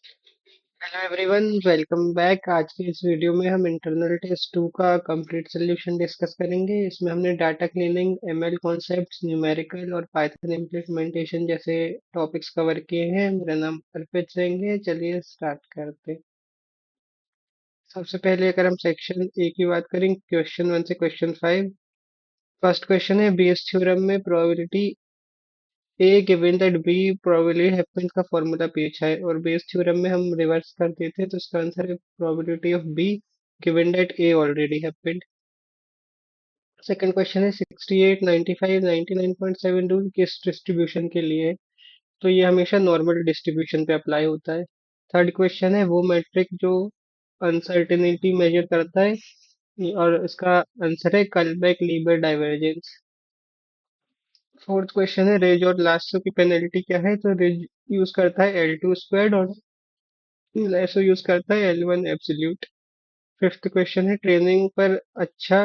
Hello everyone, welcome back. आज के इस वीडियो में हम इंटरनल टेस्ट 2 का कंप्लीट सोल्यूशन डिस्कस करेंगे। इसमें हमने data cleaning, ML concepts, numerical और पाइथन इम्प्लीमेंटेशन जैसे टॉपिक्स कवर किए हैं। मेरा नाम अर्पित सिंह है। चलिए स्टार्ट करते हैं। सबसे पहले अगर हम सेक्शन ए की बात करें, क्वेश्चन 1 से क्वेश्चन 5। फर्स्ट क्वेश्चन है, बेस थ्योरम में probability A given that B probably happened का फॉर्मूला पूछा है, और बेस थ्योरम में हम रिवर्स कर देते हैं तो इसका आंसर है probability of be given that A already happened. Second question है 68, 95, 99.72 किस डिस्ट्रीब्यूशन के लिए है? तो ये हमेशा नॉर्मल डिस्ट्रीब्यूशन पे अप्लाई होता है। थर्ड क्वेश्चन है, वो मैट्रिक जो अनसर्टेनिटी मेजर करता है, और इसका आंसर है कलबैक लीबर डाइवर्जेंस। फोर्थ क्वेश्चन है, रेज और लासो की पेनल्टी क्या है? तो रेज यूज करता है L2 स्क्वायर्ड, और लासो यूज करता है L1 एब्सोल्यूट। फिफ्थ क्वेश्चन है, ट्रेनिंग पर अच्छा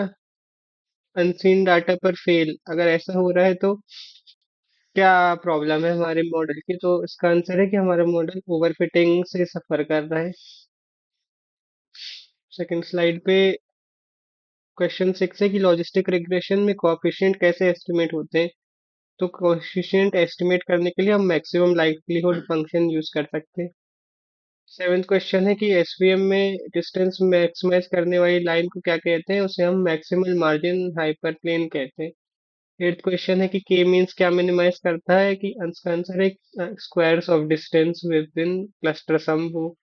अनसीन डाटा पर फेल, अगर ऐसा हो रहा है तो क्या प्रॉब्लम है हमारे मॉडल की? तो इसका आंसर है कि हमारा मॉडल ओवरफिटिंग से सफर कर रहा है। सेकंड स्लाइड पे क्वेश्चन 6 है कि लॉजिस्टिक रिग्रेशन में कोएफिशिएंट कैसे एस्टिमेट होते हैं? तो कोएफिशिएंट एस्टिमेट करने के लिए हम मैक्सिमम लाइक्लीहुड फंक्शन यूज कर सकते हैं। सेवेंथ क्वेश्चन है कि एसवीएम में डिस्टेंस मैक्सिमाइज करने वाली लाइन को क्या कहते हैं? उसे हम मैक्सिमल मार्जिन हाइपरप्लेन कहते हैं। एट्थ क्वेश्चन है कि के मीन्स क्या मिनिमाइज करता है? कि इसका आंसर है squares of distance within cluster sum वो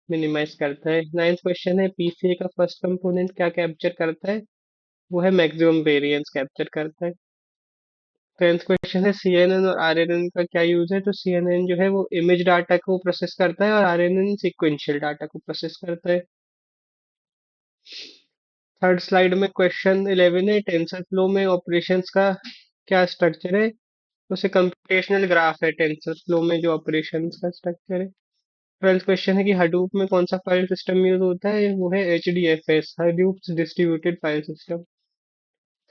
मिनिमाइज करता है। नाइन्थ क्वेश्चन है, पीसीए का फर्स्ट कंपोनेंट क्या कैप्चर करता है? वो है मैक्सिमम वेरिएंस कैप्चर करता है। टेंथ क्वेश्चन है, सीएनएन और आरएनएन का क्या यूज है? तो सीएनएन जो है वो इमेज डाटा को प्रोसेस करता है, और आरएनएन सीक्वेंशियल डाटा को प्रोसेस करता है। थर्ड स्लाइड में क्वेश्चन 11 है, टेंसर फ्लो में ऑपरेशंस का क्या स्ट्रक्चर है? तो उसे कंप्यूटेशनल ग्राफ है टेंसर फ्लो में जो ऑपरेशंस का स्ट्रक्चर है। ट्वेल्थ क्वेश्चन है कि हडूप में कौन सा फाइल सिस्टम यूज होता है? वो है HDFS, Hadoop distributed file system.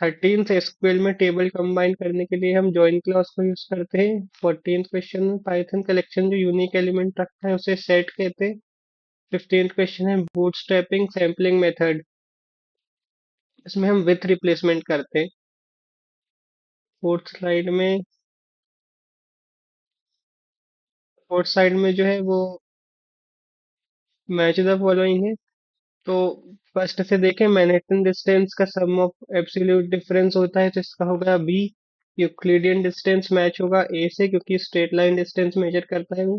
Thirteenth, SQL में टेबल कंबाइन करने के लिए हम जॉइन क्लॉज को यूज करते हैं। फोर्टींथ क्वेश्चन में पाइथन कलेक्शन जो यूनिक एलिमेंट रखता है उसे सेट कहते हैं। फिफ्टींथ क्वेश्चन है, बूटस्ट्रैपिंग सैम्पलिंग मेथड, इसमें हम विथ रिप्लेसमेंट करते हैं। फोर्थ साइड में जो है वो मैच द फॉलोइंग है। तो फर्स्ट से देखें, मैनहट्टन डिस्टेंस का सम ऑफ एब्सोल्यूट डिफरेंस होता है, तो इसका होगा बी। यूक्लिडियन डिस्टेंस मैच होगा ए से, क्योंकि स्ट्रेट लाइन डिस्टेंस मेजर करता है वो।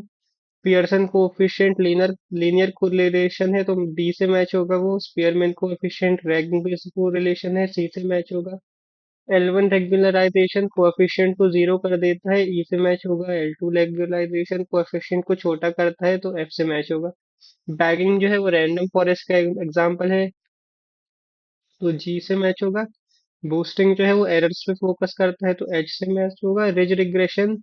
Pearson coefficient linear linear correlation है, तो डी से मैच होगा वो। Spearman coefficient rank based correlation है, सी से मैच होगा। L1 रेगुलराइजेशन कोएफिशिएंट को जीरो कर देता है, ई से मैच होगा। L2 रेगुलराइजेशन कोएफिशिएंट को छोटा करता है, तो एफ से मैच होगा। बैगिंग जो है वो रैंडम फॉरेस्ट का एग्जांपल है, तो जी से मैच होगा। बूस्टिंग जो है वो एरर्स पे फोकस करता है, तो एच से मैच होगा। Ridge regression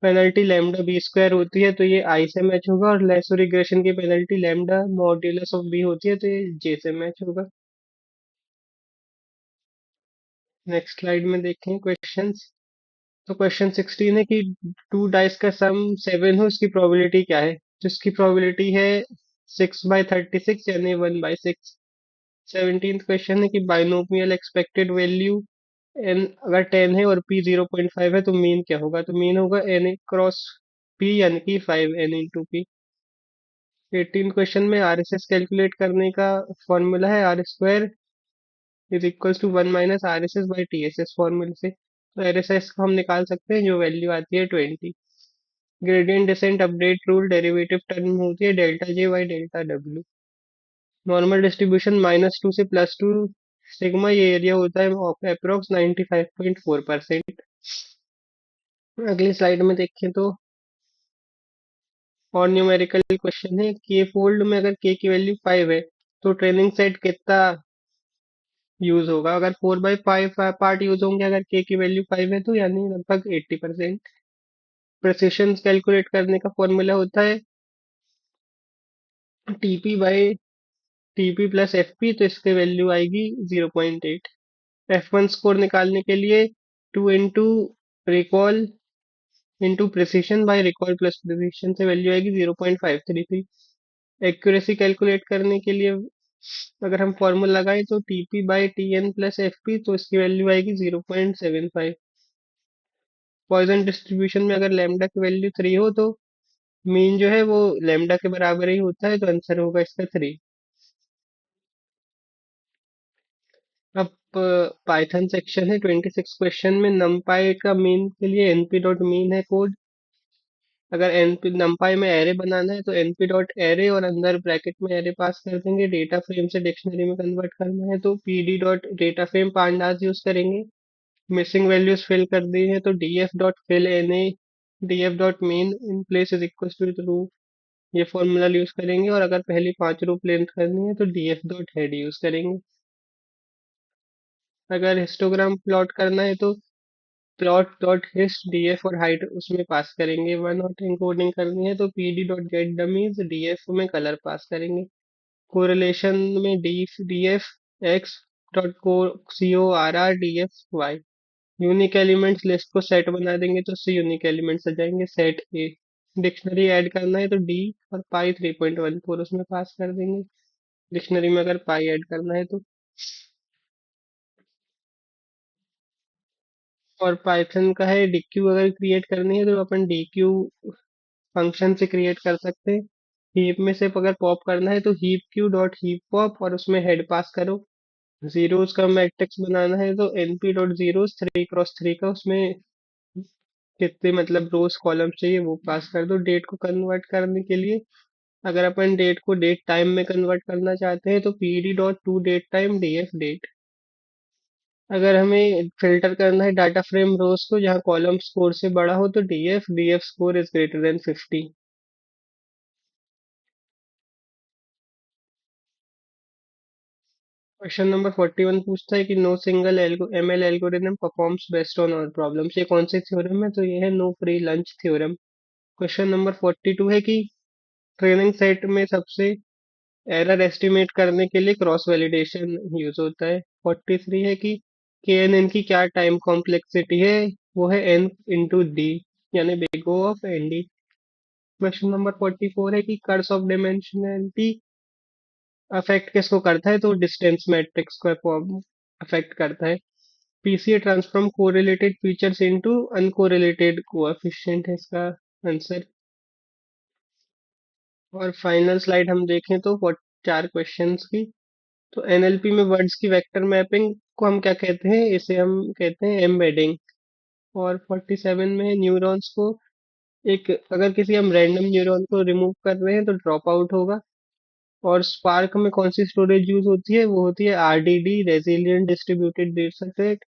penalty lambda B square होती है, तो ये आई से मैच होगा। और लेसो रिग्रेशन की penalty lambda modulus of B होती है, तो ये जे से मैच होगा। नेक्स्ट स्लाइड में देखें क्वेश्चंस। तो क्वेश्चन 16 है कि टू डाइस का सम 7 हो, इसकी प्रोबेबिलिटी क्या है? तो इसकी प्रोबेबिलिटी है 6/36, यानी 1/6। 17th क्वेश्चन है कि बाइनोमियल एक्सपेक्टेड वैल्यू एन अगर 10 है और पी 0.5 है तो मीन क्या होगा? तो मीन होगा एन क्रॉस पी, यानी कि 5n/p। 18 क्वेश्चन में आरएसएस कैलकुलेट करने का फॉर्मूला है R² is equals to 1 - RSS/TSS फॉर्मूले से। तो आरएसएस को हम निकाल सकते हैं, जो वैल्यू आती है 20। Gradient descent update rule derivative term होती है delta J by delta W. Normal distribution -2 से +2 सिग्मा, ये एरिया होता है अप्रोक्स 95.4%। अगली स्लाइड में देखें तो और न्यूमेरिकल क्वेश्चन है, के फोल्ड में अगर के की वैल्यू 5 है तो ट्रेनिंग सेट कितना यूज होगा? अगर 4/5 पार्ट यूज होंगे अगर के की वैल्यू 5 है, तो यानी लगभग 80%। प्रेसिशन कैलकुलेट करने का फॉर्मूला होता है TP/TP+FP, तो इसकी वैल्यू आएगी 0.8। F1 स्कोर निकालने के लिए 2 into recall into precision by recall plus precision से वैल्यू आएगी 0.533। एक्यूरेसी कैलकुलेट करने के लिए अगर हम फॉर्मूला लगाएं तो TP by T N plus F P, तो इसकी वैल्यू आएगी 0.75। पॉइजन डिस्ट्रीब्यूशन में अगर लैम्डा की वैल्यू 3 हो तो मीन जो है वो लैम्डा के बराबर ही होता है, तो आंसर होगा इसका 3। अब पाइथन सेक्शन है 26 क्वेश्चन में। नमपाई का मीन के लिए एनपी डॉट मीन है कोड। अगर एनपी नमपाई में एरे बनाना है तो एनपी डॉट एरे और अंदर ब्रैकेट में एरे पास कर देंगे। डेटा फ्रेम से डिक्शनरी में कन्वर्ट करना है तो PD dot data frame pandas use करेंगे। मिसिंग वैल्यूज फिल कर दी है तो DF dot fill N A DF dot mean in place is equal to true, ये फॉर्मूला यूज करेंगे। और अगर पहली 5 रूप लेंथ करनी है तो डीएफ डॉट हेड यूज करेंगे। अगर हिस्टोग्राम प्लॉट करना है तो प्लॉट डॉट हिस्ट डीएफ और हाइट उसमें पास करेंगे। वन हॉट एन्कोडिंग करनी है तो PD dot get dummies DF में कलर पास करेंगे। कोरिलेशन में डी डीएफ एक्स डॉट को C O R R DF Y. Unique elements list को सेट बना देंगे तो उससे यूनिक एलिमेंट्स आ जाएंगे सेट ए। डिक्शनरी ऐड करना है तो डी और पाई 3.14 उसमें पास कर देंगे। डिक्शनरी में अगर पाई ऐड करना है तो। और पाइथन का है डीक्यू अगर क्रिएट करनी है तो अपन डीक्यू फंक्शन से क्रिएट कर सकते हैं। हीप में से अगर पॉप करना है तो heap Q dot heap pop और उसमें हेड पास करो। जीरोस का मैट्रिक्स बनाना है तो एनपी डॉट जीरोस 3 क्रॉस 3 का उसमें कितने मतलब रोज कॉलम चाहिए वो पास कर दो। डेट को कन्वर्ट करने के लिए अगर अपन डेट को डेट टाइम में कन्वर्ट करना चाहते हैं तो PD dot to date time DF date. अगर हमें फिल्टर करना है डाटा फ्रेम रोज को जहाँ कॉलम स्कोर से बड़ा हो तो DF DF score is greater than 50। Question number 41 पूछता है कि no single ML algorithm performs best on all problems. ये कौन सी थ्योरम है, तो ये है no free lunch theorem. Question number 42 है कि ट्रेनिंग सेट में सबसे एरर एस्टिमेट करने के लिए क्रॉस वैलिडेशन यूज होता है। 43 है कि के एन एन की क्या टाइम कॉम्प्लेक्सिटी है, वो है एन इंटू डी, यानी big O of n d. Question number 44 है कि कर्स ऑफ डिमेंशनलिटी अफेक्ट किसको करता है, तो डिस्टेंस मैट्रिक्स को अफेक्ट करता है। PCA transform correlated features into uncorrelated coefficient है इसका आंसर। और फाइनल स्लाइड हम देखें तो 4 क्वेश्चंस की। तो एनएलपी में वर्ड्स की वेक्टर मैपिंग को हम क्या कहते हैं, इसे हम कहते हैं एम्बेडिंग। और 47 में है न्यूरॉन्स को एक अगर किसी हम रैंडम न्यूरॉन को रिमूव कर रहे हैं तो ड्रॉप आउट होगा। और स्पार्क में कौन सी स्टोरेज यूज होती है, वो होती है RDD resilient distributed data set.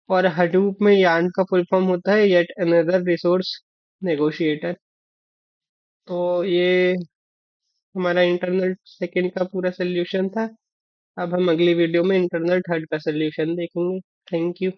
और हडूप में यार्न का फुल फॉर्म होता है येट अनदर रिसोर्स नेगोशिएटर। तो ये हमारा इंटरनल सेकंड का पूरा सोल्यूशन था। अब हम अगली वीडियो में इंटरनल थर्ड का सोल्यूशन देखेंगे। Thank you.